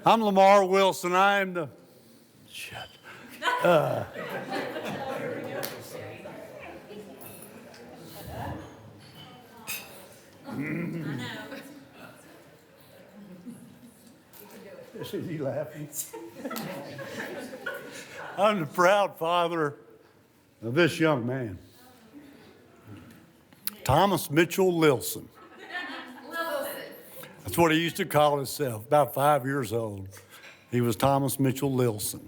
I'm Lamar Wilson. I am the. Shit. Is he laughing? I'm the proud father of this young man, Thomas Mitchell Lilson. That's what he used to call himself, about 5 years old. He was Thomas Mitchell Lilson.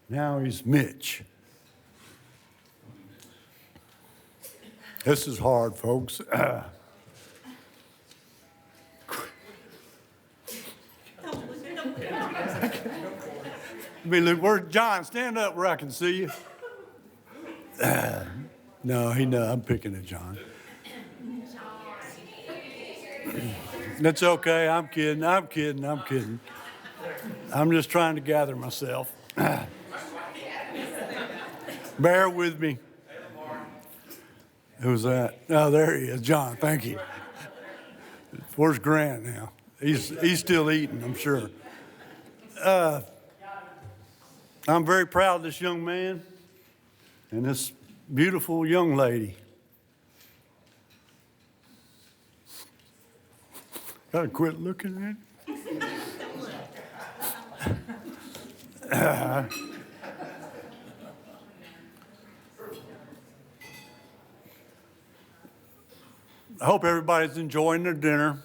Now he's Mitch. This is hard, folks. Look, where's John? Stand up where I can see you. No, I'm picking at John. That's okay. I'm kidding. I'm just trying to gather myself. Bear with me. Who's that? Oh, there he is. John, thank you. Where's Grant now? He's still eating, I'm sure. I'm very proud of this young man and this beautiful young lady. Gotta quit looking at it. I hope everybody's enjoying their dinner.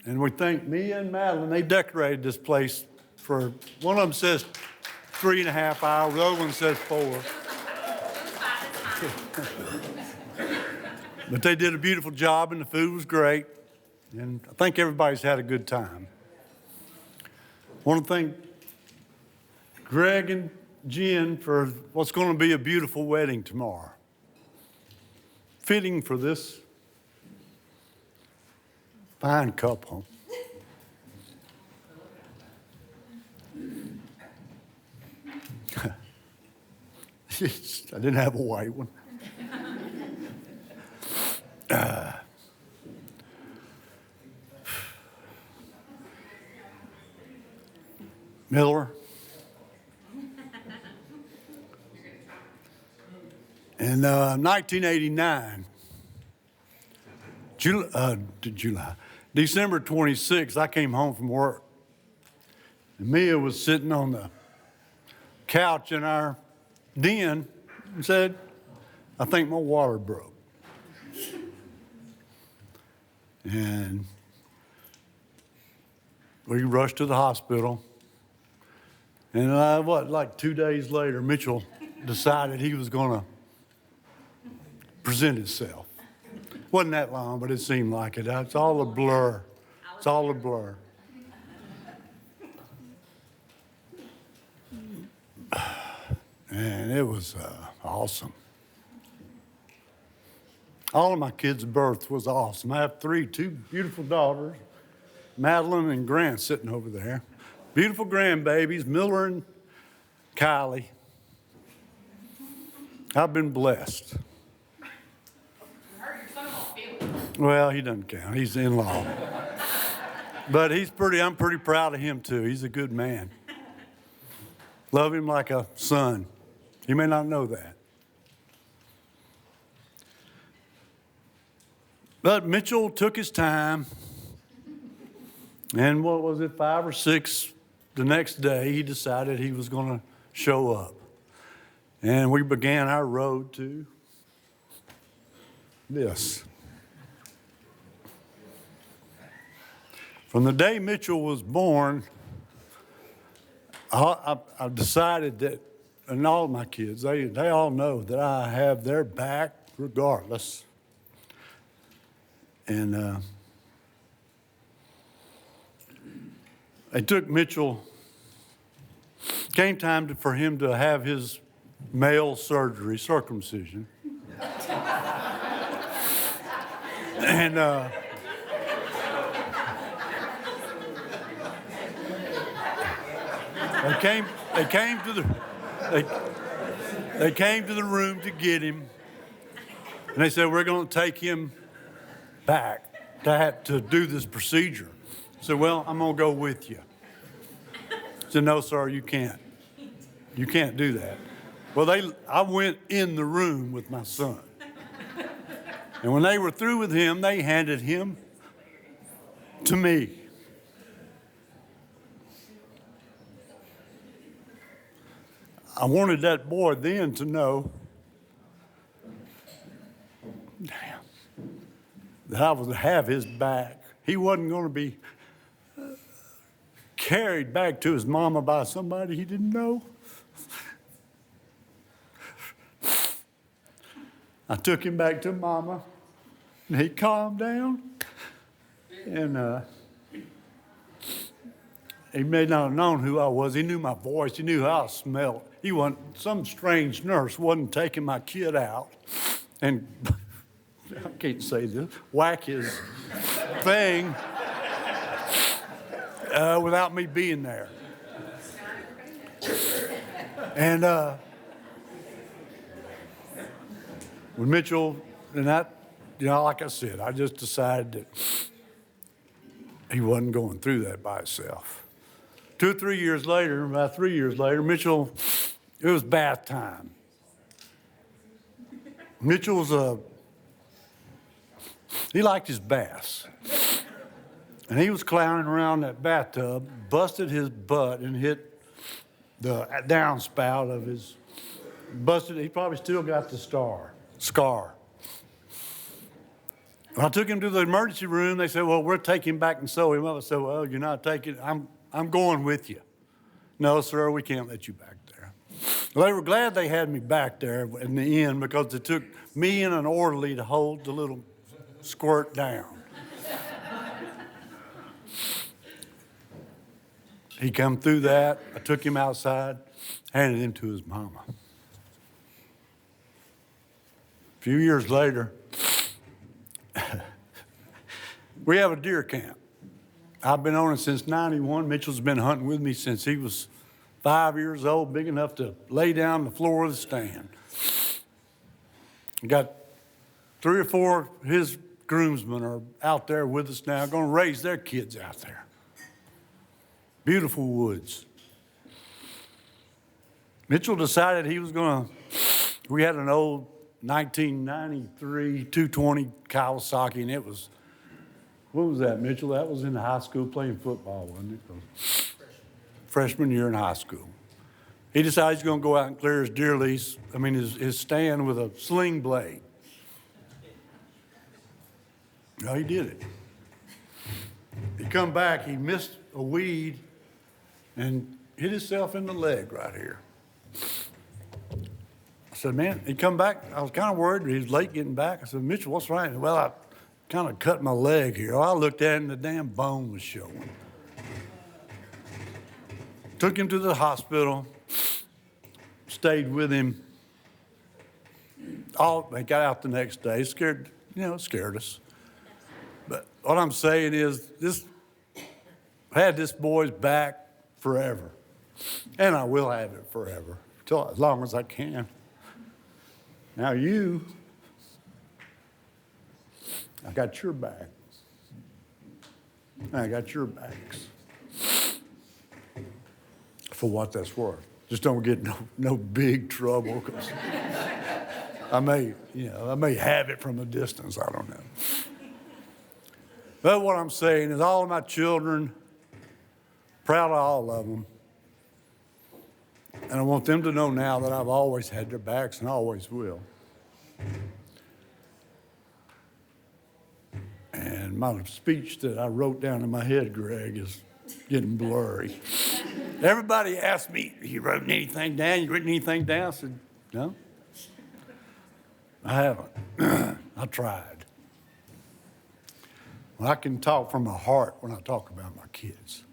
And we thank Mia and Madeline. They decorated this place for, one of them says 3.5 hours, the other one says 4. But they did a beautiful job and the food was great. And I think everybody's had a good time. I want to thank Greg and Jen for what's going to be a beautiful wedding tomorrow. Fitting for this fine couple. I didn't have a white one. Miller. In 1989, December 26th, I came home from work. And Mia was sitting on the couch in our den and said, I think my water broke. And we rushed to the hospital. And like 2 days later, Mitchell decided he was going to present himself. Wasn't that long, but it seemed like it. It's all a blur. It's all a blur. And it was awesome. All of my kids' births was awesome. I have two beautiful daughters, Madeline and Grant sitting over there. Beautiful grandbabies, Miller and Kylie. I've been blessed. Well, he doesn't count. He's the in-law. But I'm pretty proud of him too. He's a good man. Love him like a son. You may not know that. But Mitchell took his time. And 5 or 6 the next day, he decided he was going to show up. And we began our road to this. From the day Mitchell was born, I decided that, and all my kids, they all know that I have their back regardless. And they took Mitchell, came time for him to have his male surgery, circumcision. And they came to the room to get him, and they said, we're going to take him back to do this procedure. I said, well, I'm going to go with you. I said, no, sir, you can't. You can't do that. Well, I went in the room with my son. And when they were through with him, they handed him to me. I wanted that boy then to know, that I would have his back. He wasn't going to be carried back to his mama by somebody he didn't know. I took him back to mama, and he calmed down, and he may not have known who I was. He knew my voice. He knew how I smelled. He wasn't, some strange nurse wasn't taking my kid out and, I can't say this, whack his thing without me being there. And with Mitchell, and that, like I said, I just decided that he wasn't going through that by himself. 2 or 3 years later, about 3 years later, Mitchell, it was bath time. Mitchell he liked his baths. And he was clowning around that bathtub, busted his butt and hit the downspout of his, he probably still got the scar. When I took him to the emergency room, they said, well, we'll take him back and sew him up. I said, well, you're not taking, I'm going with you. No, sir, we can't let you back there. Well, they were glad they had me back there in the end because it took me and an orderly to hold the little squirt down. He come through that. I took him outside, handed him to his mama. A few years later, we have a deer camp. I've been on it since '91. Mitchell's been hunting with me since he was 5 years old, big enough to lay down on the floor of the stand. Got 3 or 4 of his groomsmen are out there with us now, going to raise their kids out there. Beautiful woods. Mitchell decided he was going to, we had an old 1993 220 Kawasaki, and it was, what was that, Mitchell? That was in high school playing football, wasn't it? Freshman year in high school. He decided he's going to go out and clear his deer lease, his stand with a sling blade. No, he did it. He come back, he missed a weed and hit himself in the leg right here. I said, man, he come back. I was kind of worried. He was late getting back. I said, Mitchell, what's right? Well, I kind of cut my leg here. I looked at it and the damn bone was showing. Took him to the hospital, stayed with him. They got out the next day. Scared us. But what I'm saying is I had this boy's back forever. And I will have it forever, as long as I can. Now I got your back. I got your backs. For what that's worth. Just don't get no big trouble, because I may have it from a distance, I don't know. But what I'm saying is all of my children, proud of all of them, and I want them to know now that I've always had their backs and always will. And my speech that I wrote down in my head, Greg, is getting blurry. Everybody asked me, you wrote anything down? You written anything down? I said, no, I haven't. I tried. Well, I can talk from my heart when I talk about my kids.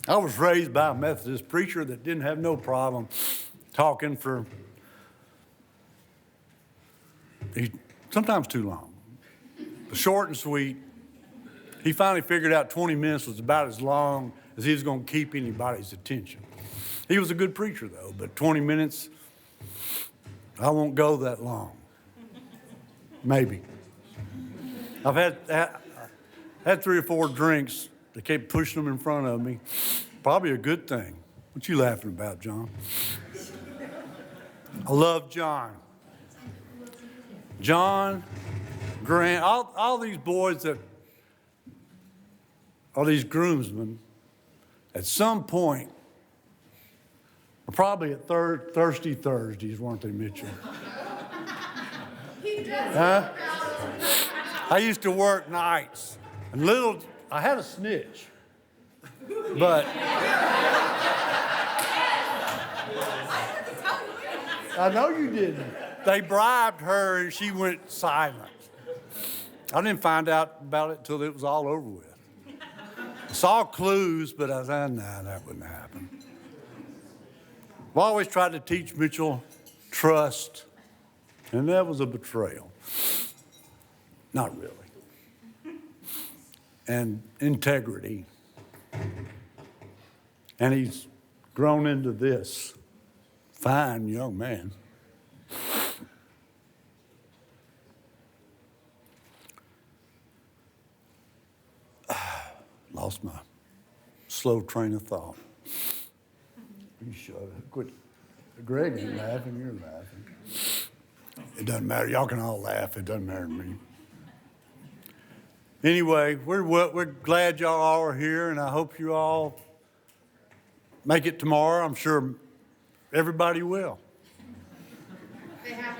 I was raised by a Methodist preacher that didn't have no problem talking for sometimes too long. Short and sweet. He finally figured out 20 minutes was about as long as he was going to keep anybody's attention. He was a good preacher, though, but 20 minutes, I won't go that long. Maybe. Had 3 or 4 drinks. They kept pushing them in front of me. Probably a good thing. What you laughing about, John? I love John. John, Grant, all these boys that are these groomsmen, at some point, are probably at Thirsty Thursdays, weren't they, Mitchell? Huh? I used to work nights. And I had a snitch. But I know you didn't. They bribed her and she went silent. I didn't find out about it until it was all over with. I saw clues, but I said, nah, that wouldn't happen. I've always tried to teach Mitchell trust, and that was a betrayal. Not really. And integrity. And he's grown into this fine young man. Lost my slow train of thought. You shut it. Quit. Greg ain't laughing, you're laughing. It doesn't matter. Y'all can all laugh. It doesn't matter to me. Anyway, we're glad y'all all are here, and I hope you all make it tomorrow. I'm sure everybody will. They have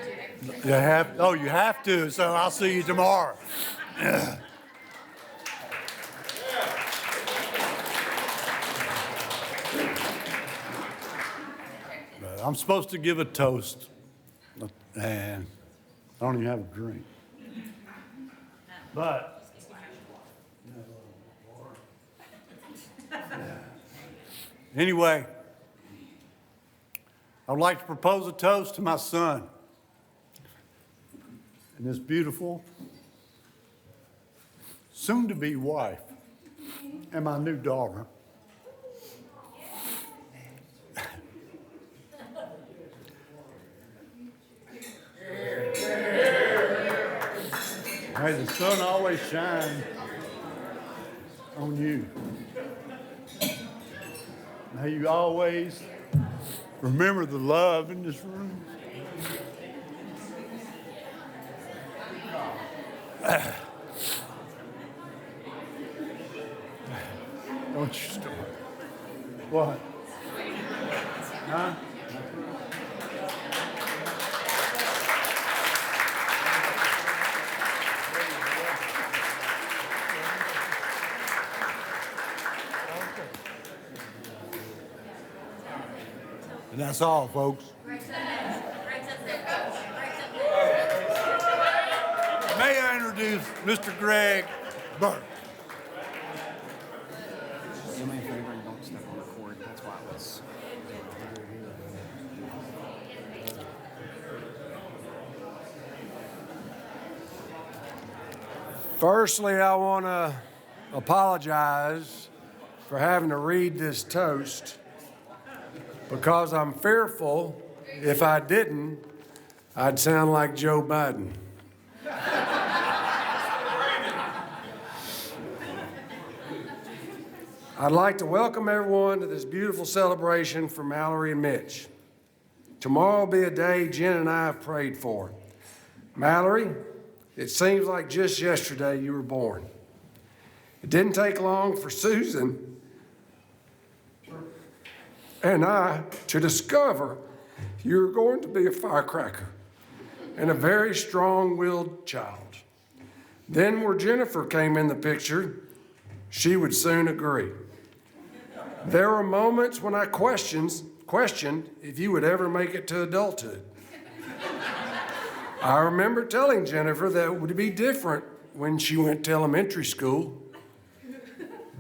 to. You have to, so I'll see you tomorrow. I'm supposed to give a toast, and I don't even have a drink. But anyway, I would like to propose a toast to my son and this beautiful, soon-to-be wife and my new daughter. May the sun always shine on you. May you always remember the love in this room. Don't you start. What? Huh? And that's all, folks. May I introduce Mr. Greg Burke. Do me a favor and don't step on the cord. That's why I was. Firstly, I want to apologize for having to read this toast because I'm fearful if I didn't, I'd sound like Joe Biden. I'd like to welcome everyone to this beautiful celebration for Mallory and Mitch. Tomorrow will be a day Jen and I have prayed for. Mallory, it seems like just yesterday you were born. It didn't take long for Susan and I to discover you were going to be a firecracker and a very strong-willed child. Then where Jennifer came in the picture, she would soon agree. There were moments when I questioned if you would ever make it to adulthood. I remember telling Jennifer that it would be different when she went to elementary school.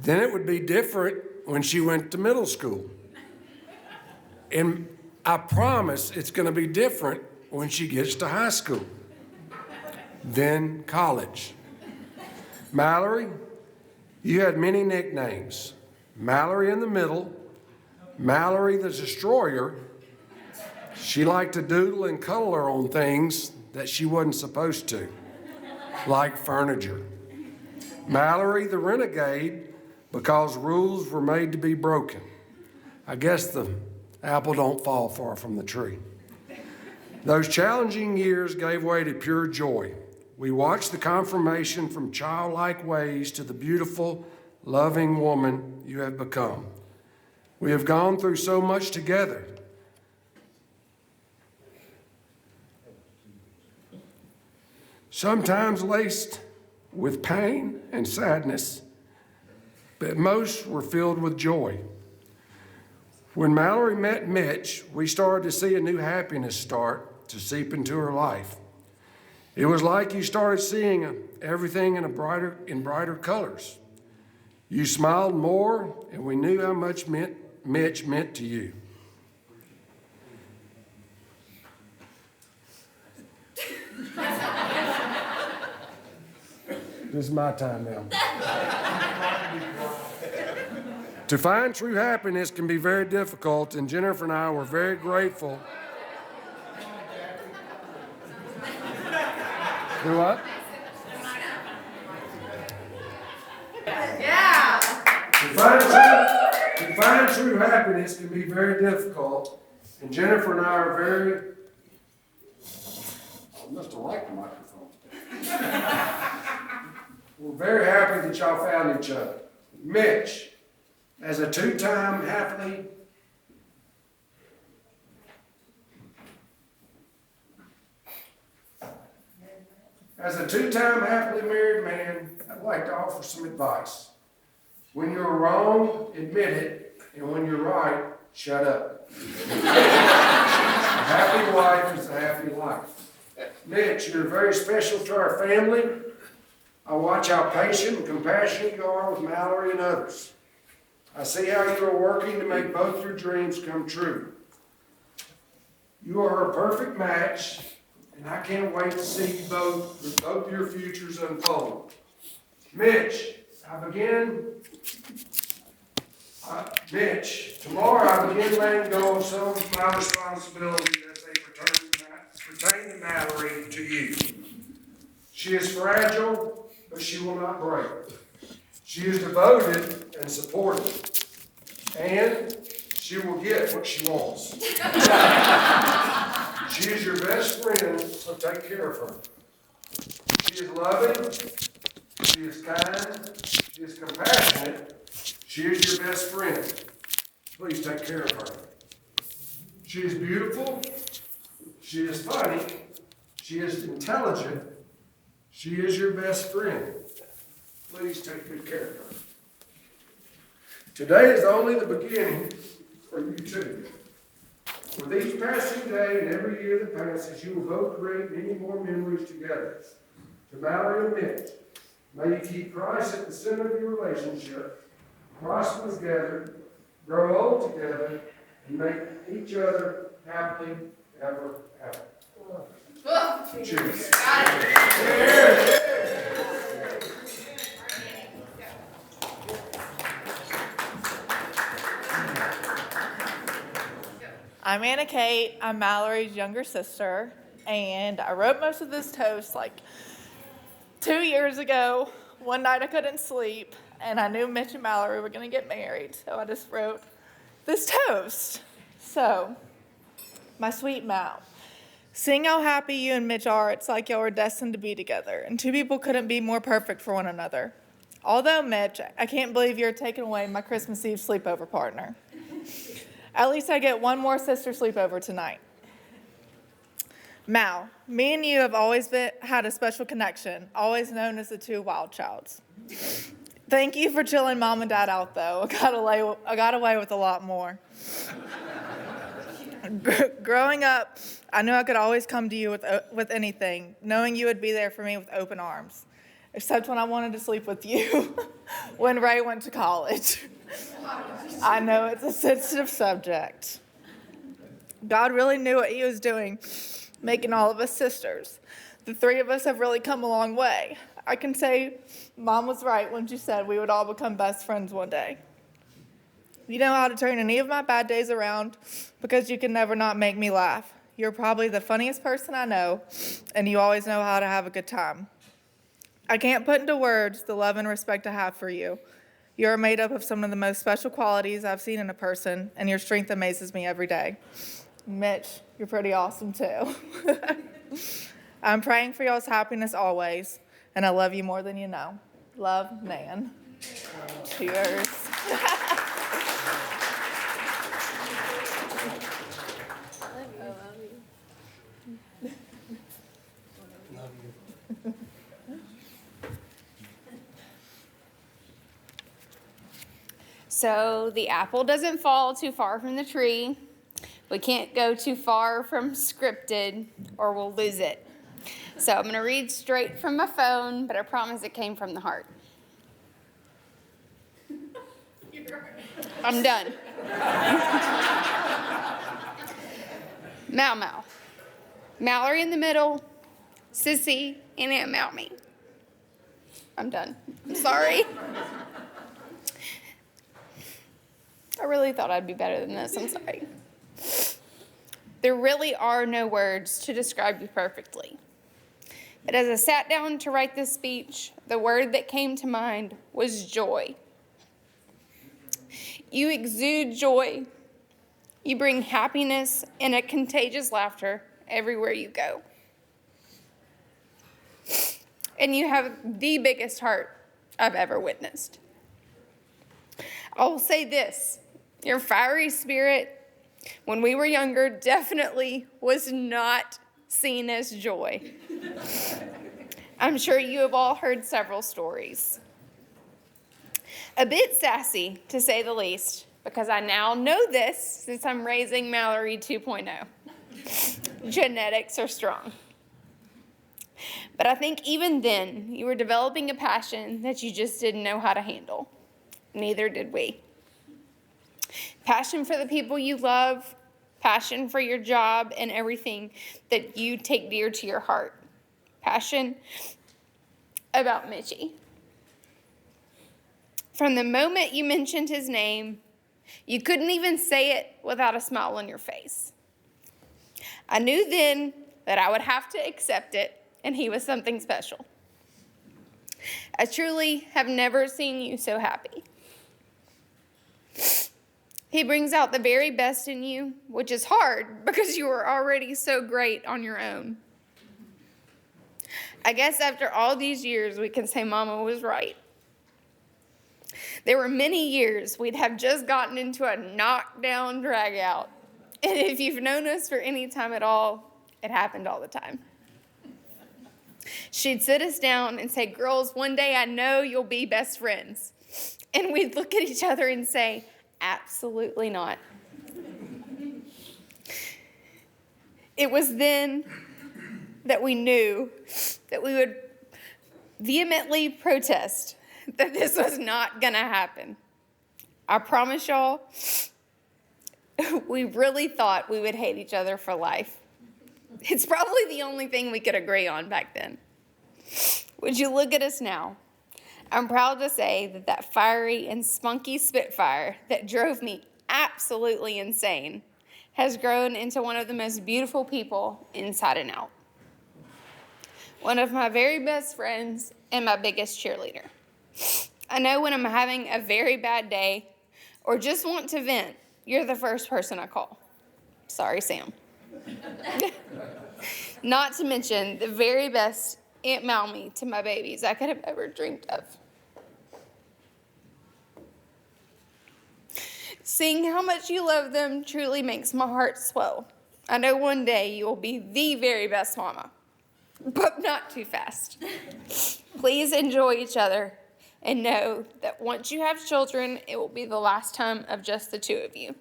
Then it would be different when she went to middle school. And I promise it's going to be different when she gets to high school. Then college. Mallory, you had many nicknames. Mallory in the middle, Mallory the Destroyer. She liked to doodle and color on things that she wasn't supposed to, like furniture. Mallory the renegade because rules were made to be broken. I guess the apple don't fall far from the tree. Those challenging years gave way to pure joy. We watched the confirmation from childlike ways to the beautiful, loving woman you have become. We have gone through so much together. Sometimes laced with pain and sadness, but most were filled with joy. When Mallory met Mitch, we started to see a new happiness start to seep into her life. It was like you started seeing everything in brighter colors. You smiled more, and we knew how much Mitch meant to you. This is my time now. To find true happiness can be very difficult, and Jennifer and I were very grateful. Do what? Yeah. To find true happiness can be very difficult, and Jennifer and I are very. I must have liked the microphone. We're very happy that y'all found each other. Mitch, as a two-time happily married man, I'd like to offer some advice. When you're wrong, admit it, and when you're right, shut up. A happy wife is a happy life. Mitch, you're very special to our family. I watch how patient and compassionate you are with Mallory and others. I see how you are working to make both your dreams come true. You are a perfect match, and I can't wait to see you both your futures unfold. Mitch, tomorrow I begin letting go of some of my responsibilities as they pertain to Mallory to you. She is fragile, but she will not break. She is devoted and supportive, and she will get what she wants. She is your best friend, so take care of her. She is loving, she is kind, she is compassionate, she is your best friend. Please take care of her. She is beautiful, she is funny, she is intelligent, she is your best friend. Please take good care of her. Today is only the beginning for you two. With each passing day and every year that passes, you will both create many more memories together. To Mallory and Mitch, may you keep Christ at the center of your relationship, prosper together, grow old together, and make each other happily ever after. Cheers. I'm Anna Kate. I'm Mallory's younger sister, and I wrote most of this toast like 2 years ago. One night I couldn't sleep, and I knew Mitch and Mallory were going to get married, so I just wrote this toast. So, my sweet Mal, seeing how happy you and Mitch are, it's like y'all were destined to be together, and two people couldn't be more perfect for one another. Although, Mitch, I can't believe you're taking away my Christmas Eve sleepover partner. At least I get one more sister sleepover tonight. Mal, me and you have always had a special connection, always known as the two wild childs. Thank you for chilling Mom and Dad out, though. I got away with a lot more. Growing up, I knew I could always come to you with anything, knowing you would be there for me with open arms, except when I wanted to sleep with you when Ray went to college. I know it's a sensitive subject. God really knew what he was doing, making all of us sisters. The three of us have really come a long way. I can say Mom was right when she said we would all become best friends one day. You know how to turn any of my bad days around because you can never not make me laugh. You're probably the funniest person I know, and you always know how to have a good time. I can't put into words the love and respect I have for you. You are made up of some of the most special qualities I've seen in a person, and your strength amazes me every day. Mitch, you're pretty awesome too. I'm praying for y'all's happiness always, and I love you more than you know. Love, Nan. Cheers. So the apple doesn't fall too far from the tree. We can't go too far from scripted or we'll lose it. So I'm going to read straight from my phone, but I promise it came from the heart. I'm done. Mau. Mallory in the middle, Sissy, and Aunt Malmy. I'm done. I'm sorry. I really thought I'd be better than this. I'm sorry. There really are no words to describe you perfectly. But as I sat down to write this speech, the word that came to mind was joy. You exude joy. You bring happiness and a contagious laughter everywhere you go. And you have the biggest heart I've ever witnessed. I will say this, your fiery spirit, when we were younger, definitely was not seen as joy. I'm sure you have all heard several stories. A bit sassy, to say the least, because I now know this since I'm raising Mallory 2.0. Genetics are strong. But I think even then, you were developing a passion that you just didn't know how to handle. Neither did we. Passion for the people you love, passion for your job and everything that you take dear to your heart. Passion about Mitchie. From the moment you mentioned his name, you couldn't even say it without a smile on your face. I knew then that I would have to accept it, and he was something special. I truly have never seen you so happy. He brings out the very best in you, which is hard because you were already so great on your own. I guess after all these years, we can say Mama was right. There were many years we'd have just gotten into a knockdown drag out. And if you've known us for any time at all, it happened all the time. She'd sit us down and say, girls, one day I know you'll be best friends. And we'd look at each other and say, absolutely not. It was then that we knew that we would vehemently protest that this was not going to happen. I promise y'all, we really thought we would hate each other for life. It's probably the only thing we could agree on back then. Would you look at us now? I'm proud to say that that fiery and spunky Spitfire that drove me absolutely insane has grown into one of the most beautiful people inside and out. One of my very best friends and my biggest cheerleader. I know when I'm having a very bad day or just want to vent, you're the first person I call. Sorry, Sam. Not to mention the very best Aunt Malmy to my babies I could have ever dreamed of. Seeing how much you love them truly makes my heart swell. I know one day you will be the very best mama, but not too fast. Please enjoy each other and know that once you have children, it will be the last time of just the two of you.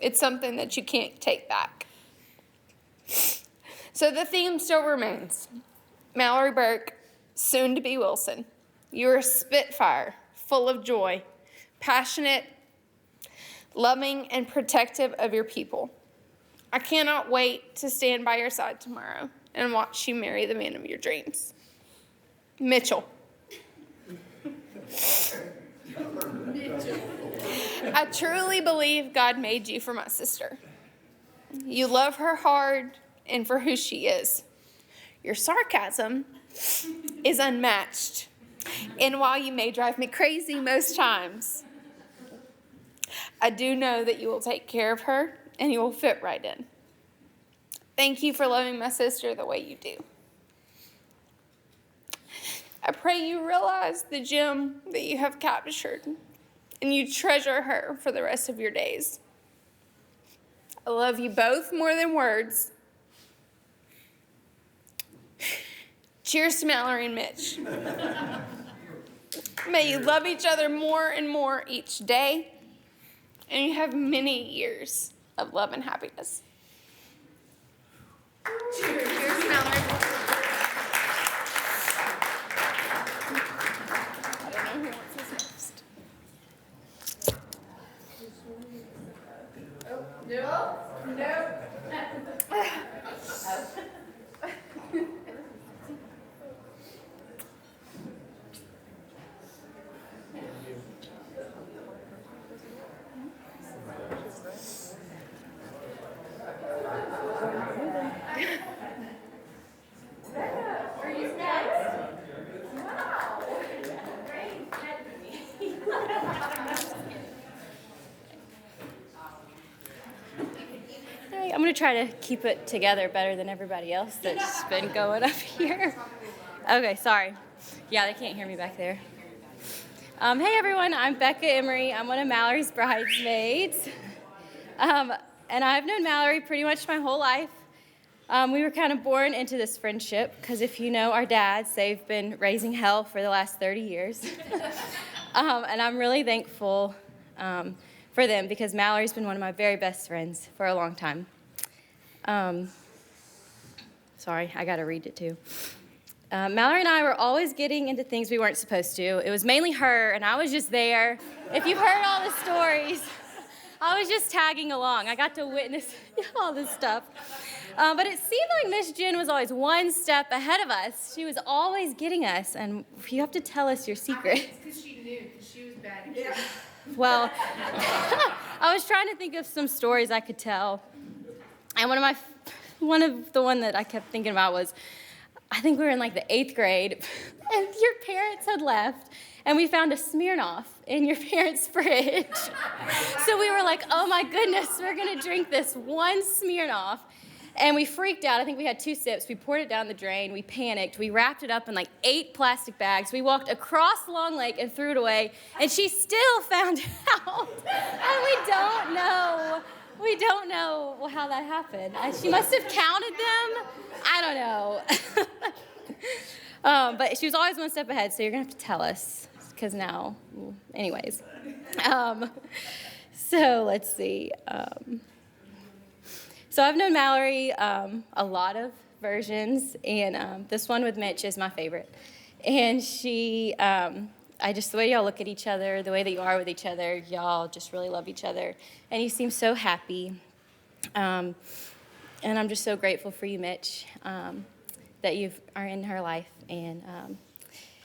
It's something that you can't take back. So the theme still remains. Mallory Burke, soon to be Wilson. You're a Spitfire, full of joy, passionate, loving, and protective of your people. I cannot wait to stand by your side tomorrow and watch you marry the man of your dreams. Mitchell. I truly believe God made you for my sister. You love her hard and for who she is. Your sarcasm is unmatched. And while you may drive me crazy most times, I do know that you will take care of her and you will fit right in. Thank you for loving my sister the way you do. I pray you realize the gem that you have captured and you treasure her for the rest of your days. I love you both more than words. Cheers to Mallory and Mitch. May you love each other more and more each day, and you have many years of love and happiness. Cheers. Cheers, Mallory. I don't know who wants this next. I'm going to try to keep it together better than everybody else that's been going up here. Okay, sorry. Yeah, they can't hear me back there. Hey, everyone. I'm Becca Emery. I'm one of Mallory's bridesmaids. And I've known Mallory pretty much my whole life. We were kind of born into this friendship because if you know our dads, they've been raising hell for the last 30 years. And I'm really thankful for them because Mallory's been one of my very best friends for a long time. Sorry, I gotta read it too. Mallory and I were always getting into things we weren't supposed to. It was mainly her, and I was just there. If you've heard all the stories, I was just tagging along. I got to witness all this stuff. But it seemed like Miss Jen was always one step ahead of us. She was always getting us, and you have to tell us your secret. It's because she knew, because she was bad. Yeah. Well, I was trying to think of some stories I could tell. And one of the one that I kept thinking about was, I think we were in like the 8th grade, and your parents had left, and we found a Smirnoff in your parents' fridge. So we were like, oh my goodness, we're gonna drink this one Smirnoff. And we freaked out. I think we had 2 sips. We poured it down the drain. We panicked. We wrapped it up in like 8 plastic bags. We walked across Long Lake and threw it away. And she still found out. And we don't know how that happened. She must have counted them. I don't know. But she was always one step ahead, so you're going to have to tell us. Because now, anyways. So let's see. So I've known Mallory a lot of versions, and this one with Mitch is my favorite. And she, the way y'all look at each other, the way that you are with each other, y'all just really love each other. And you seem so happy. And I'm just so grateful for you, Mitch, that you are in her life. And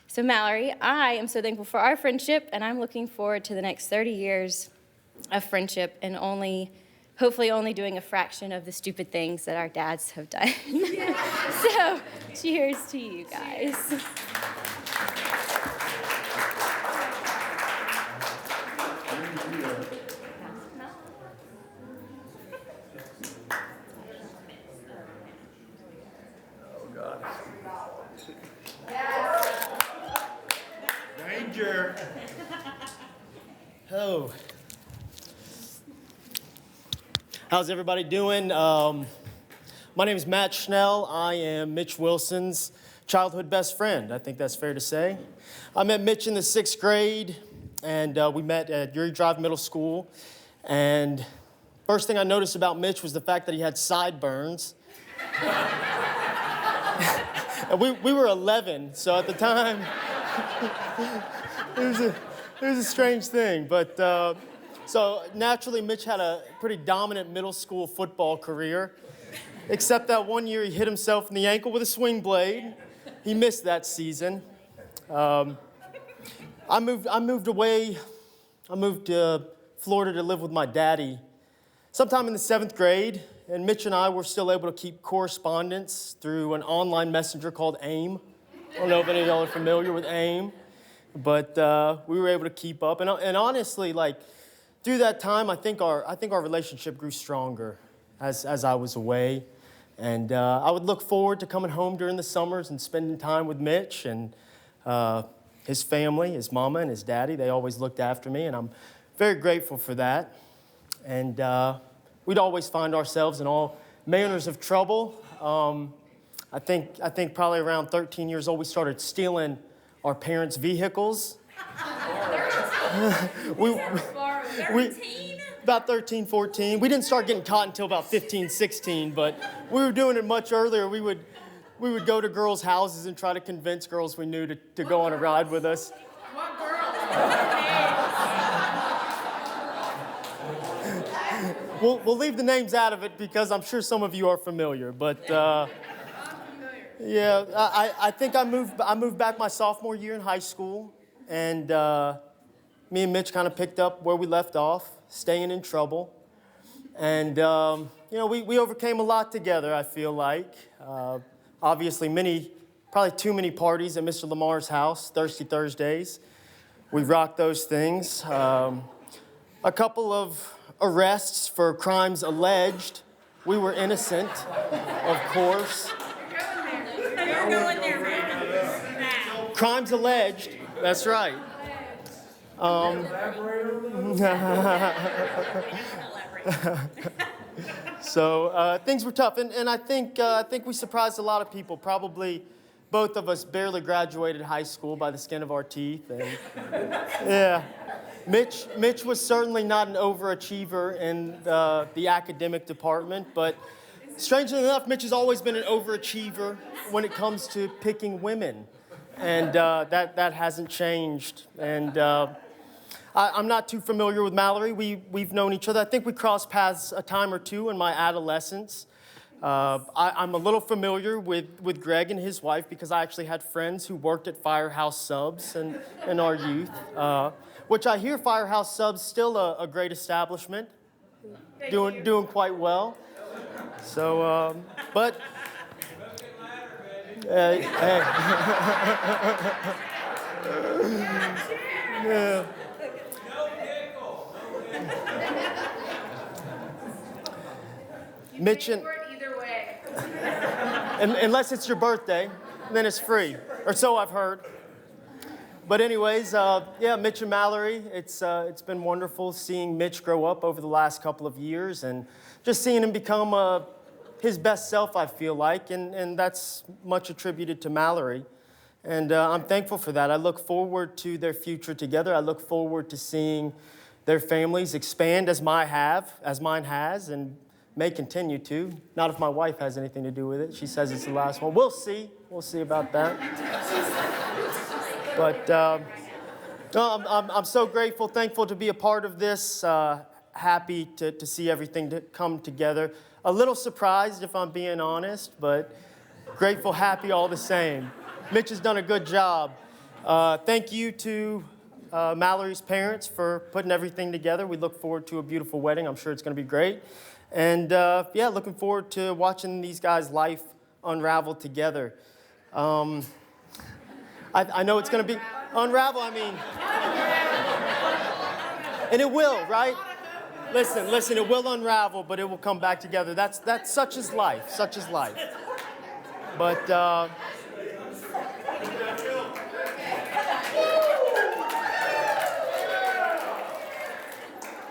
so Mallory, I am so thankful for our friendship, and I'm looking forward to the next 30 years of friendship and hopefully only doing a fraction of the stupid things that our dads have done. So, cheers to you guys. Oh, God. Danger. Oh. How's everybody doing? My name is Matt Schnell. I am Mitch Wilson's childhood best friend. I think that's fair to say. I met Mitch in the 6th grade, and we met at Uri Drive Middle School. And first thing I noticed about Mitch was the fact that he had sideburns. And we were 11, so at the time, it was a strange thing, but. So naturally, Mitch had a pretty dominant middle school football career, except that one year he hit himself in the ankle with a swing blade. He missed that season. I moved to Florida to live with my daddy sometime in the 7th grade, and Mitch and I were still able to keep correspondence through an online messenger called AIM. I don't know if any of y'all are familiar with AIM, but we were able to keep up. And honestly, like, through that time, I think our relationship grew stronger as I was away. And I would look forward to coming home during the summers and spending time with Mitch and his family, his mama and his daddy. They always looked after me, and I'm very grateful for that. And we'd always find ourselves in all manners of trouble. I think probably around 13 years old, we started stealing our parents' vehicles. we, about 13, 14. We didn't start getting caught until about 15, 16, but we were doing it much earlier. We would go to girls' houses and try to convince girls we knew to go on a ride with us. What girl? We'll leave the names out of it because I'm sure some of you are familiar, but yeah, I think I moved back my sophomore year in high school, and me and Mitch kind of picked up where we left off, staying in trouble, and we overcame a lot together. I feel like obviously probably too many parties at Mr. Lamar's house, Thirsty Thursdays. We rocked those things. A couple of arrests for crimes alleged. We were innocent, of course. You're going there, man. Crimes alleged, that's right. So things were tough, and I think we surprised a lot of people. Probably both of us barely graduated high school by the skin of our teeth, and yeah. Mitch was certainly not an overachiever in the academic department, but strangely enough, Mitch has always been an overachiever when it comes to picking women, and that hasn't changed. And I'm not too familiar with Mallory. We've known each other. I think we crossed paths a time or two in my adolescence. I'm a little familiar with Greg and his wife because I actually had friends who worked at Firehouse Subs in our youth. Which I hear Firehouse Subs still a great establishment, doing quite well. So, but hey. Yeah. Mitch and Either way. unless it's your birthday, then it's free, or so I've heard. But anyways, yeah, Mitch and Mallory, it's been wonderful seeing Mitch grow up over the last couple of years and just seeing him become his best self, I feel like, and that's much attributed to Mallory. And I'm thankful for that. I look forward to their future together. I look forward to seeing their families expand as mine has, and may continue to. Not if my wife has anything to do with it. She says it's the last one. We'll see. We'll see about that. But no, I'm so grateful, thankful to be a part of this, happy to see everything to come together. A little surprised, if I'm being honest, but grateful, happy all the same. Mitch has done a good job. Thank you to Mallory's parents for putting everything together. We look forward to a beautiful wedding. I'm sure it's going to be great. And yeah, looking forward to watching these guys' life unravel together. I know it's going to be unravel, I mean. And it will, right? Listen, it will unravel, but it will come back together. That's such is life, such is life. But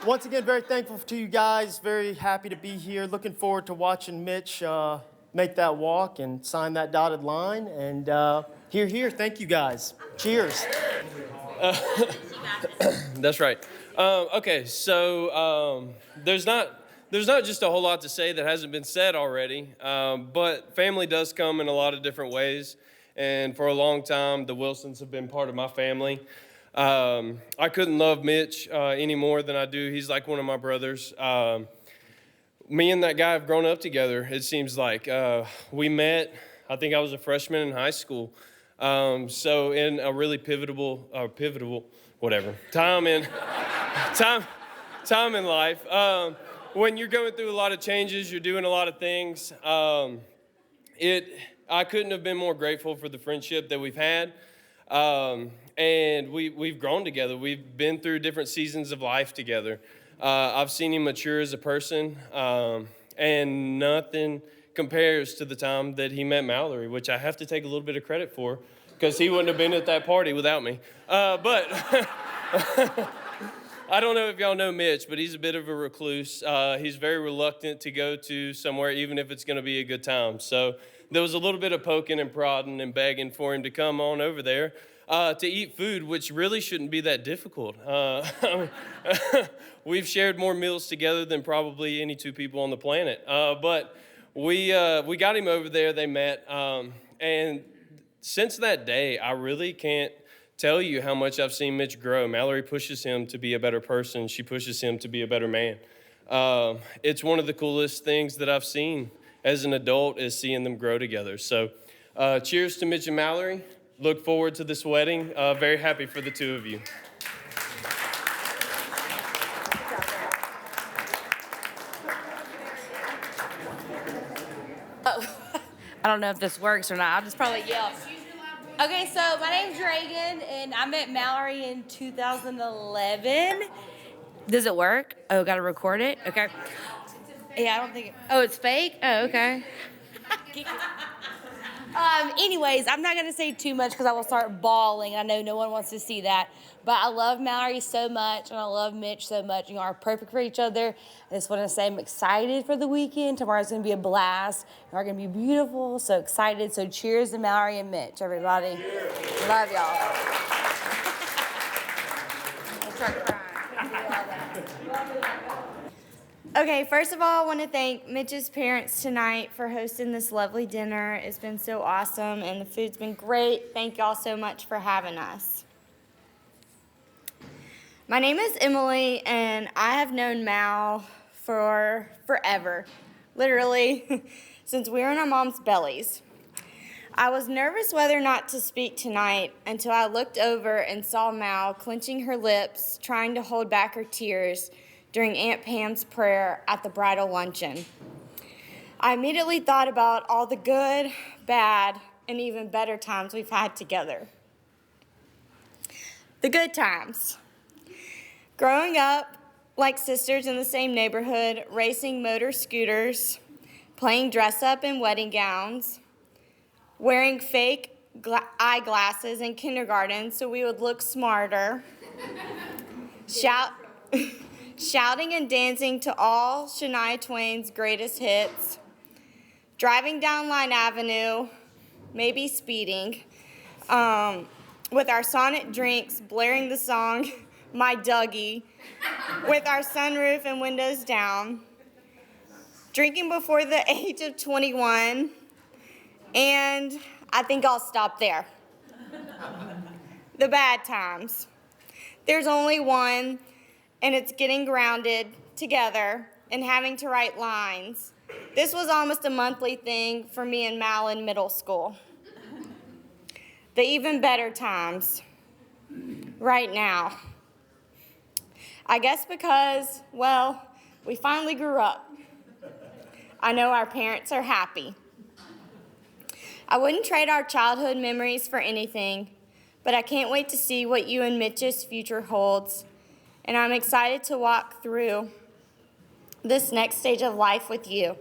once again, very thankful to you guys, very happy to be here. Looking forward to watching Mitch make that walk and sign that dotted line. And here, thank you guys. Cheers. That's right. Okay, so there's not just a whole lot to say that hasn't been said already, but family does come in a lot of different ways, and for a long time, the Wilsons have been part of my family. I couldn't love Mitch any more than I do. He's like one of my brothers. Me and that guy have grown up together, it seems like. We met, I think I was a freshman in high school. So in a really pivotal, whatever, time in life, when you're going through a lot of changes, you're doing a lot of things, I couldn't have been more grateful for the friendship that we've had. And we've grown together. We've been through different seasons of life together. I've seen him mature as a person, and nothing compares to the time that he met Mallory, which I have to take a little bit of credit for, because he wouldn't have been at that party without me. But I don't know if y'all know Mitch, but he's a bit of a recluse. He's very reluctant to go to somewhere, even if it's going to be a good time. So there was a little bit of poking and prodding and begging for him to come on over there to eat food, which really shouldn't be that difficult. We've shared more meals together than probably any two people on the planet. But we got him over there. They met. And since that day, I really can't tell you how much I've seen Mitch grow. Mallory pushes him to be a better person. She pushes him to be a better man. It's one of the coolest things that I've seen as an adult is seeing them grow together. So cheers to Mitch and Mallory. Look forward to this wedding. Very happy for the two of you. I don't know if this works or not. I'll just probably yell. Okay, so my name's Reagan, and I met Mallory in 2011. Does it work? Oh, got to record it? Okay. Yeah, I don't think oh, it's fake? Oh, okay. Anyways, I'm not going to say too much because I will start bawling. I know no one wants to see that. But I love Mallory so much, and I love Mitch so much. You are perfect for each other. I just want to say I'm excited for the weekend. Tomorrow's going to be a blast. You're going to be beautiful, so excited. So cheers to Mallory and Mitch, everybody. Cheers. Love y'all. I'll start crying. Okay, first of all, I want to thank Mitch's parents tonight for hosting this lovely dinner. It's been so awesome, and the food's been great. Thank y'all so much for having us. My name is Emily, and I have known Mal for forever, literally, since we were in our mom's bellies. I was nervous whether or not to speak tonight until I looked over and saw Mal clenching her lips, trying to hold back her tears during Aunt Pam's prayer at the bridal luncheon. I immediately thought about all the good, bad, and even better times we've had together. The good times. Growing up like sisters in the same neighborhood, racing motor scooters, playing dress-up in wedding gowns, wearing fake eyeglasses in kindergarten so we would look smarter, shouting and dancing to all Shania Twain's greatest hits, driving down Line Avenue, maybe speeding, with our Sonic drinks, blaring the song My Dougie, with our sunroof and windows down, drinking before the age of 21, and I think I'll stop there. The bad times. There's only one, and it's getting grounded together and having to write lines. This was almost a monthly thing for me and Mal in middle school. The even better times, right now. I guess because, well, we finally grew up. I know our parents are happy. I wouldn't trade our childhood memories for anything, but I can't wait to see what you and Mitch's future holds. And I'm excited to walk through this next stage of life with you.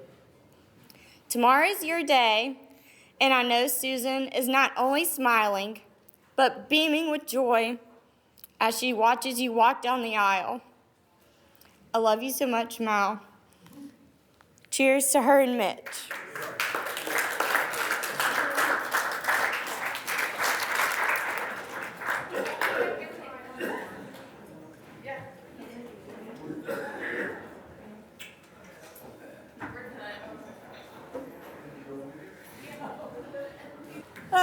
Tomorrow is your day, and I know Susan is not only smiling, but beaming with joy as she watches you walk down the aisle. I love you so much, Mal. Cheers to her and Mitch.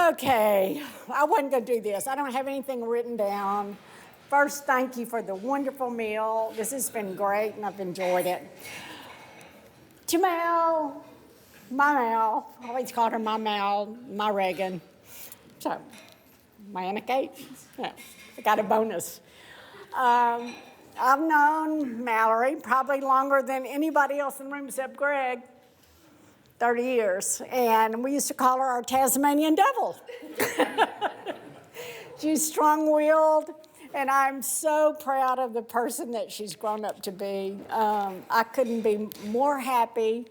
Okay, I wasn't going to do this. I don't have anything written down. First, thank you for the wonderful meal. This has been great, and I've enjoyed it. To Mal, my Mal, I always called her my Mal, my Reagan. So, my Anna Kate, yeah, I got a bonus. I've known Mallory probably longer than anybody else in the room except Greg. 30 years. And we used to call her our Tasmanian devil. She's strong-willed, and I'm so proud of the person that she's grown up to be. I couldn't be more happy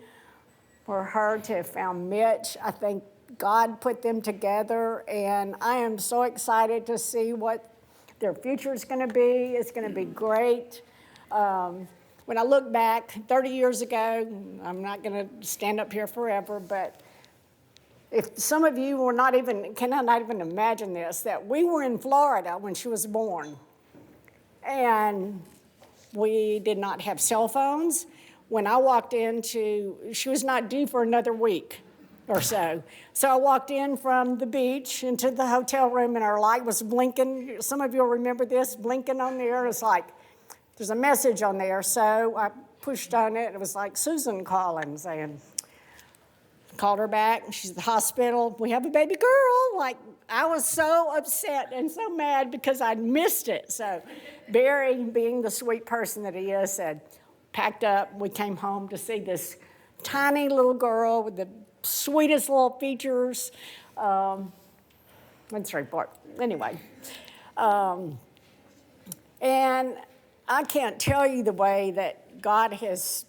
for her to have found Mitch. I think God put them together, and I am so excited to see what their future is going to be. It's going to be great. When I look back 30 years ago, I'm not going to stand up here forever, but if some of you cannot not even imagine this, that we were in Florida when she was born, and we did not have cell phones. When I walked she was not due for another week or so. So I walked in from the beach into the hotel room, and our light was blinking. Some of you will remember this, blinking on there. It's like, there's a message on there. So I pushed on it. It was like Susan calling, saying, called her back. She's at the hospital. We have a baby girl. Like, I was so upset and so mad because I'd missed it. So Barry, being the sweet person that he is, said, packed up. We came home to see this tiny little girl with the sweetest little features. That's the report. Anyway. And I can't tell you the way that God has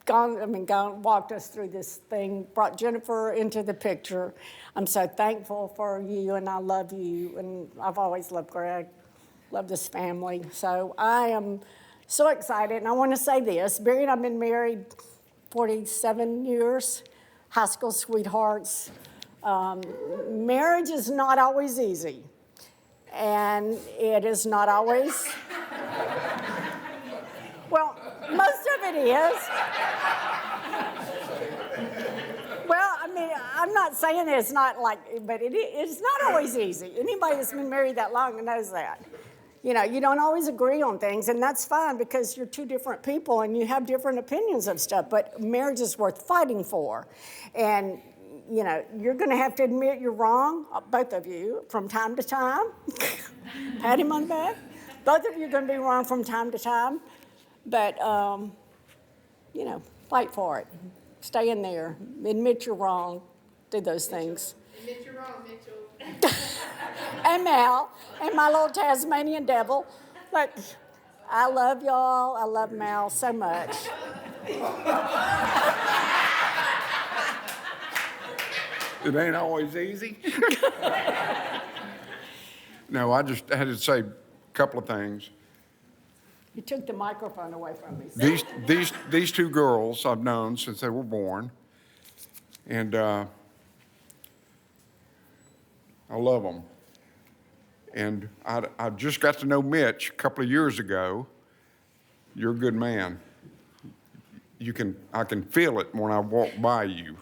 walked us through this thing, brought Jennifer into the picture. I'm so thankful for you, and I love you, and I've always loved Greg, love this family. So I am so excited, and I want to say this. Barry and I have been married 47 years, high school sweethearts. Marriage is not always easy, and it is not always... Well, most of it is. Well, I mean, I'm not saying it's not like, but it's not always easy. Anybody that's been married that long knows that. You know, you don't always agree on things, and that's fine because you're two different people and you have different opinions of stuff, but marriage is worth fighting for. And, you know, you're going to have to admit you're wrong, both of you, from time to time. Pat him on the back. Both of you are going to be wrong from time to time. But, you know, fight for it. Stay in there. Admit you're wrong. Do those things. Admit you're wrong, Mitchell. And Mal, and my little Tasmanian devil. But I love y'all. I love Mal so much. It ain't always easy. No, I just had to say a couple of things. You took the microphone away from me. These two girls I've known since they were born, and I love them. And I just got to know Mitch a couple of years ago. You're a good man. I can feel it when I walk by you.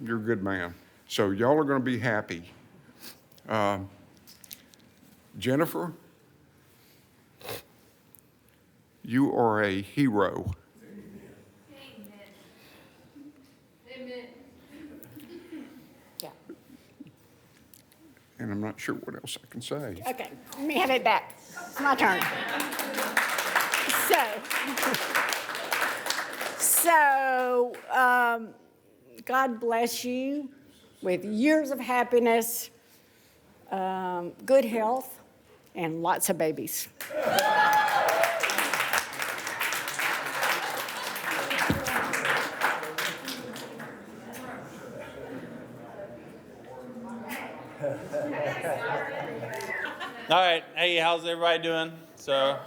You're a good man. So y'all are going to be happy. Jennifer, you are a hero. Amen. Yeah. And I'm not sure what else I can say. Okay, let me have it back. It's my turn. So, God bless you with years of happiness, good health, and lots of babies. All right, hey, how's everybody doing? So,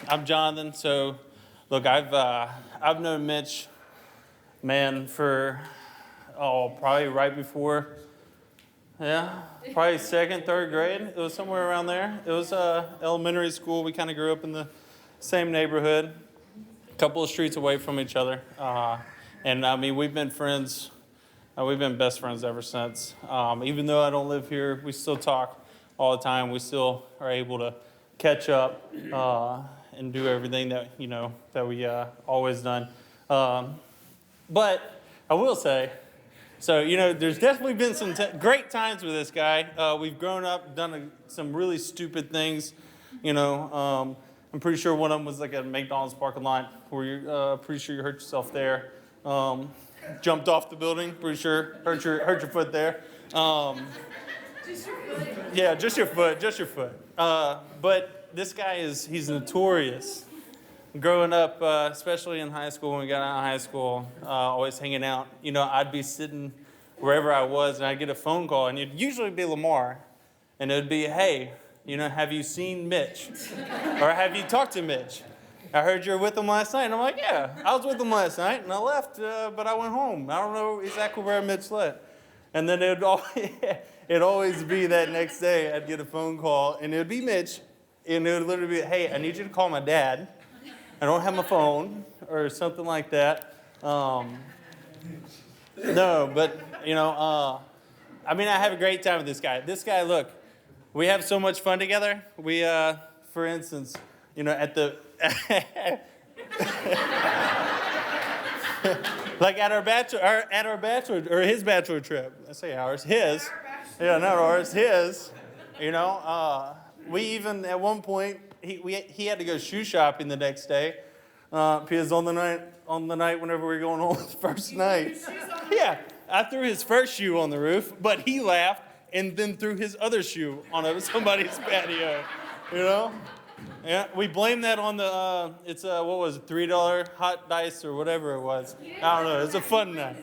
I'm Jonathan. So, look, I've known Mitch, man, for probably right before, probably second, third grade. It was somewhere around there. It was elementary school. We kind of grew up in the same neighborhood, a couple of streets away from each other, and I mean we've been friends. We've been best friends ever since. Even though I don't live here, we still talk all the time. We still are able to catch up and do everything that that we always done. But I will say, so there's definitely been some great times with this guy. We've grown up, done some really stupid things. I'm pretty sure one of them was like a McDonald's parking lot where you're pretty sure you hurt yourself there. Jumped off the building, pretty sure. Hurt your foot there. Yeah, just your foot. But this guy he's notorious. Growing up, especially in high school, when we got out of high school, always hanging out, I'd be sitting wherever I was, and I'd get a phone call, and it'd usually be Lamar, and it would be, hey, have you seen Mitch? Or have you talked to Mitch? I heard you were with him last night. And I'm like, yeah, I was with him last night, and I left, but I went home. I don't know exactly where Mitch slept. And then it'd always be that next day, I'd get a phone call, and it would be Mitch, and it would literally be, hey, I need you to call my dad. I don't have my phone, or something like that. No, but, I have a great time with this guy. This guy, look, we have so much fun together. We, for instance, at the, like at our bachelor, or his bachelor trip. I say ours, his. Yeah, not ours, his. We even, at one point, he had to go shoe shopping the next day, because on the night whenever we were going home the first night, yeah, I threw his first shoe on the roof, but he laughed and then threw his other shoe on somebody's patio, Yeah, we blame that on the it's what was it, $3 hot dice or whatever it was. I don't know. It's a fun night.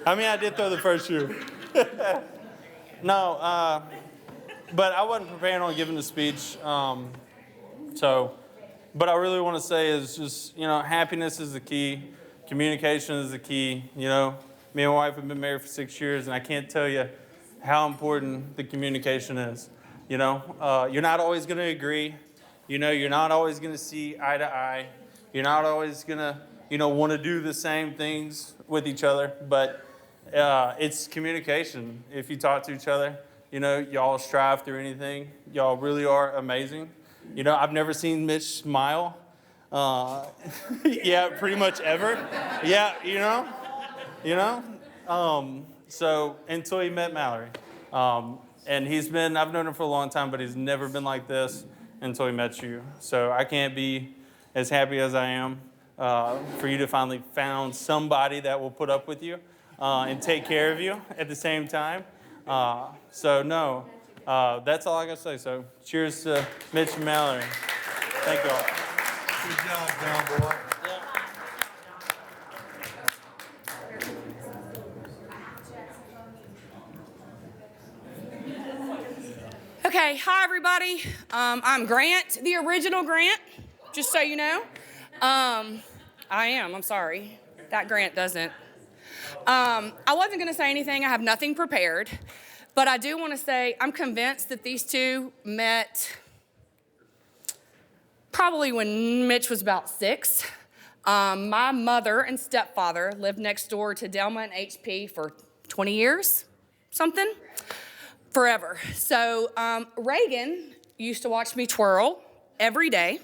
I did throw the first shoe. No. But I wasn't preparing on giving a speech, but I really want to say is just, happiness is the key, communication is the key, Me and my wife have been married for 6 years, and I can't tell you how important the communication is, You're not always going to agree, you're not always going to see eye to eye, you're not always going to, want to do the same things with each other, but it's communication. If you talk to each other, y'all strive through anything. Y'all really are amazing. I've never seen Mitch smile. Yeah, pretty much ever. Yeah, So until he met Mallory. And I've known him for a long time, but he's never been like this until he met you. So I can't be as happy as I am for you to finally found somebody that will put up with you and take care of you at the same time. That's all I got to say. So cheers to Mitch and Mallory. Thank you all. Good job, John boy. Okay, hi everybody. I'm Grant, the original Grant, just so you know. I'm sorry. That Grant doesn't. I wasn't gonna say anything, I have nothing prepared, but I do wanna say I'm convinced that these two met probably when Mitch was about 6. My mother and stepfather lived next door to Delma and HP for 20 years, something. Forever. So Reagan used to watch me twirl every day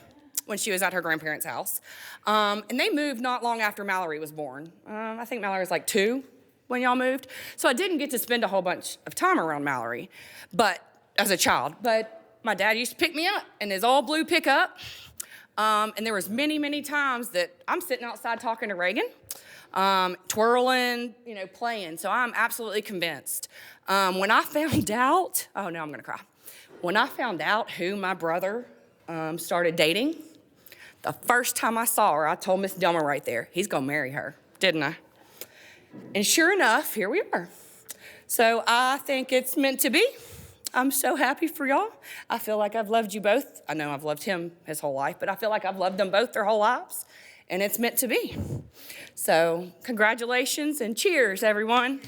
when she was at her grandparents' house. And they moved not long after Mallory was born. I think Mallory was like 2 when y'all moved. So I didn't get to spend a whole bunch of time around Mallory, but as a child. But my dad used to pick me up in his all blue pickup. And there was many, many times that I'm sitting outside talking to Reagan, twirling, playing. So I'm absolutely convinced. When I found out, oh, now I'm gonna cry. When I found out who my brother started dating, the first time I saw her, I told Miss Delma right there, he's gonna marry her, didn't I? And sure enough, here we are. So I think it's meant to be. I'm so happy for y'all. I feel like I've loved you both. I know I've loved him his whole life, but I feel like I've loved them both their whole lives, and it's meant to be. So congratulations and cheers, everyone.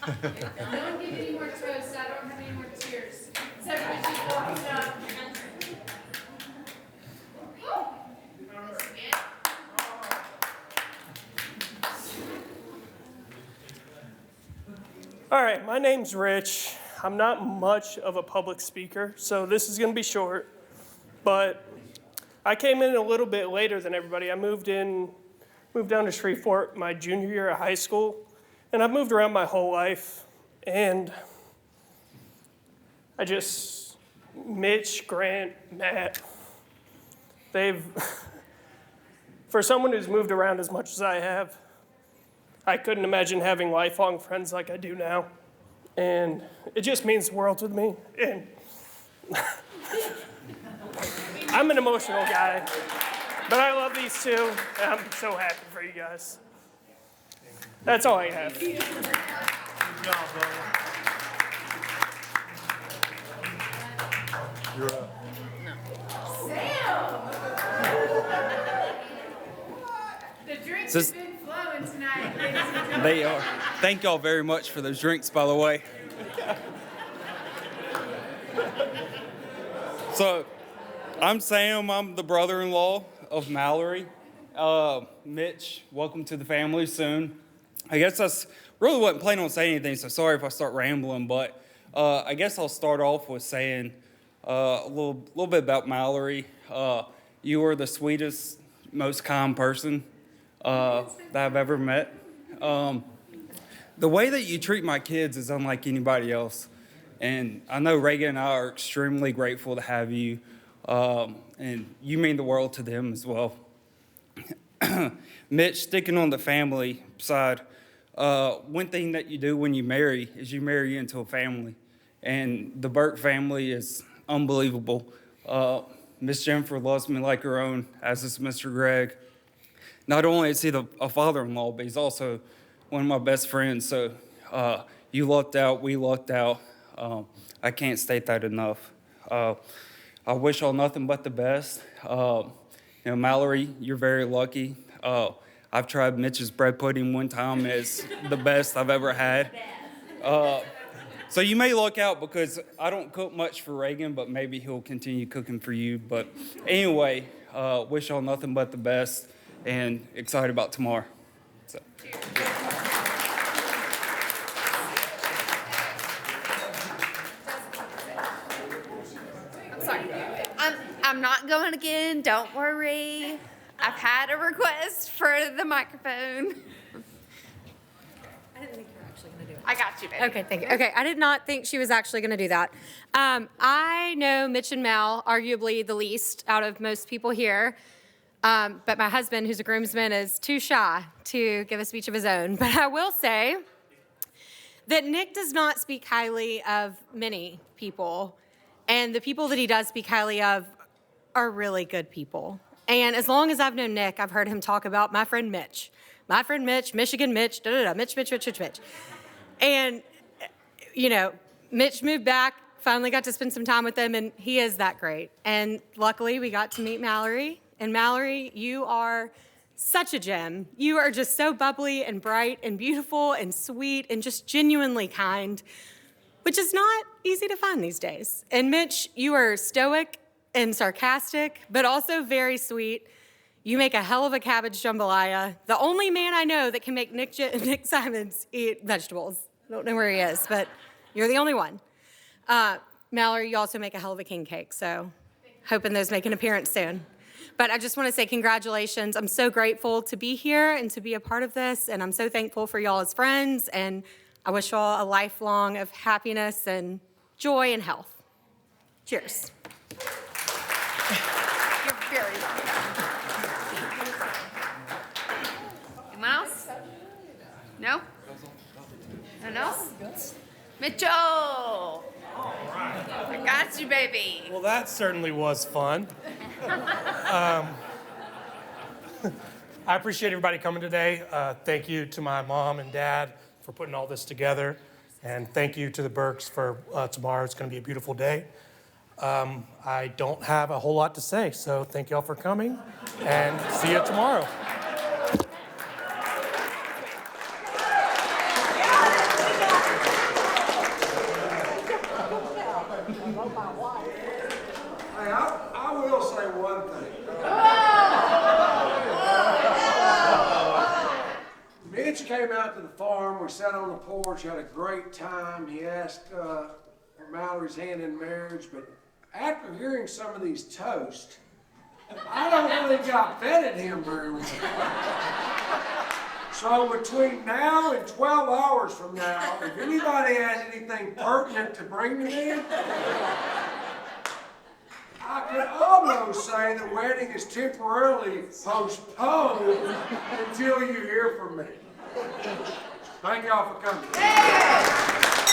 No one give any more toasts. I don't have any more cheers. So everybody keep walking up. All right, my name's Rich. I'm not much of a public speaker, so this is going to be short. But I came in a little bit later than everybody. I moved down to Shreveport my junior year of high school, And I've moved around my whole life, and Mitch, Grant, Matt, for someone who's moved around as much as I have, I couldn't imagine having lifelong friends like I do now. And it just means the world to me. And I'm an emotional guy, but I love these two, and I'm so happy for you guys. That's all I have. Good job, brother. You're up. The drinks This- have been flowing tonight, ladies and gentlemen. They are. Thank y'all very much for those drinks, by the way. So, I'm Sam. I'm the brother-in-law of Mallory. Mitch, welcome to the family soon. I guess really wasn't planning on saying anything, so sorry if I start rambling, but I guess I'll start off with saying a little bit about Mallory. You are the sweetest, most kind person that I've ever met. The way that you treat my kids is unlike anybody else. And I know Reagan and I are extremely grateful to have you. And you mean the world to them as well. Mitch, sticking on the family side, one thing that you do when you marry is you marry into a family. And the Burke family is unbelievable. Miss Jennifer loves me like her own, as does Mr. Greg. Not only is he a father-in-law, but he's also one of my best friends. So you lucked out, we lucked out. I can't state that enough. I wish y'all nothing but the best. Mallory, you're very lucky. I've tried Mitch's bread pudding one time, and it's the best I've ever had. So you may look out because I don't cook much for Reagan, but maybe he'll continue cooking for you. But anyway, wish y'all nothing but the best and excited about tomorrow. So. I'm sorry. I'm not going again. Don't worry. I've had a request for the microphone. I didn't think you were actually going to do it. I got you, baby. Okay, thank you. Okay, I did not think she was actually going to do that. I know Mitch and Mel arguably the least out of most people here. But my husband, who's a groomsman, is too shy to give a speech of his own. But I will say that Nick does not speak highly of many people. And the people that he does speak highly of are really good people. And as long as I've known Nick, I've heard him talk about my friend Mitch. My friend Mitch, Michigan Mitch, Mitch. And, Mitch moved back, finally got to spend some time with him, and he is that great. And luckily, we got to meet Mallory. And Mallory, you are such a gem. You are just so bubbly and bright and beautiful and sweet and just genuinely kind, which is not easy to find these days. And Mitch, you are stoic and sarcastic, but also very sweet. You make a hell of a cabbage jambalaya. The only man I know that can make Nick Simons eat vegetables. I don't know where he is, but you're the only one. Mallory, you also make a hell of a king cake, so hoping those make an appearance soon. But I just want to say congratulations. I'm so grateful to be here and to be a part of this, and I'm so thankful for y'all as friends, and I wish y'all a lifelong of happiness and joy and health. Cheers. You're very welcome. Anyone else? No? No one else? Mitchell! I got you, baby. Well, that certainly was fun. I appreciate everybody coming today. Thank you to my mom and dad for putting all this together. And thank you to the Burks for tomorrow. It's going to be a beautiful day. I don't have a whole lot to say, so thank y'all for coming, and see you tomorrow. Hey, I will say one thing. Mitch came out to the farm. We sat on the porch, had a great time. He asked Mallory's hand in marriage, but after hearing some of these toasts, I don't think I vetted him very well. So between now and 12 hours from now, if anybody has anything pertinent to bring to me, I could almost say the wedding is temporarily postponed until you hear from me. Thank y'all for coming.